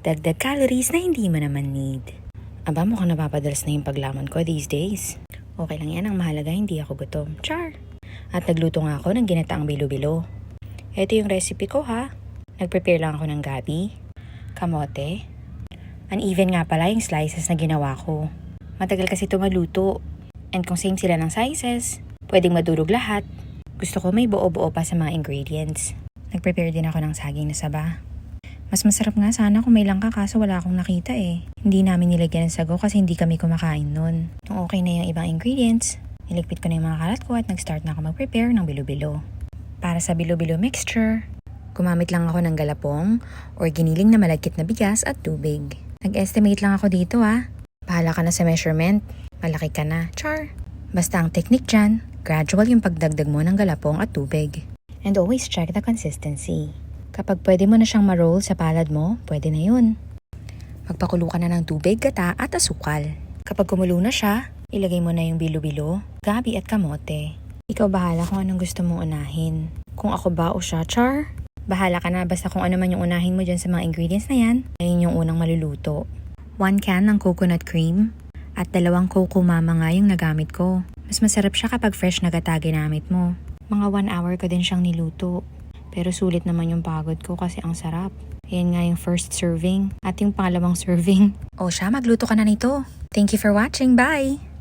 Dagdag calories na hindi mo naman need. Aba, mukhang napapadalas na yung paglaman ko these days. Okay lang yan, ang mahalaga hindi ako gutom. Char! At nagluto nga ako ng ginataang bilo-bilo. Ito yung recipe ko ha. Nagprepare lang ako ng gabi, kamote. Uneven nga pala yung slices na ginawa ko. Matagal kasi ito maluto. And kung same sila ng sizes, pwedeng madurog lahat. Gusto ko may buo-buo pa sa mga ingredients. Nagprepare din ako ng saging na saba. Mas masarap nga sana kung may langka kaso wala akong nakita eh. Hindi namin nilagyan ng sago kasi hindi kami kumakain nun. Nung okay na yung ibang ingredients, niligpit ko na yung mga kalat ko at nag-start na ako mag-prepare ng bilo-bilo. Para sa bilo-bilo mixture, gumamit lang ako ng galapong or giniling na malagkit na bigas at tubig. Nag-estimate lang ako dito ah. Bahala ka na sa measurement. Malaki ka na. Char! Basta ang technique dyan, gradual yung pagdagdag mo ng galapong at tubig. And always check the consistency. Kapag pwede mo na siyang ma-roll sa palad mo, pwede na yun. Magpakulo ka na ng tubig, gata at asukal. Kapag kumulo na siya, ilagay mo na yung bilo-bilo, gabi at kamote. Ikaw bahala kung anong gusto mong unahin. Kung ako ba o siya, char? Bahala ka na basta kung ano man yung unahin mo dyan sa mga ingredients na yan, ayun yung unang maluluto. 1 can ng coconut cream at 2 coco mama nga yung nagamit ko. Mas masarap siya kapag fresh na gata ginamit mo. Mga 1 hour ko din siyang niluto. Pero sulit naman yung pagod ko kasi ang sarap. Ayan nga yung first serving at yung pangalawang serving. O siya, magluto ka na nito. Thank you for watching. Bye!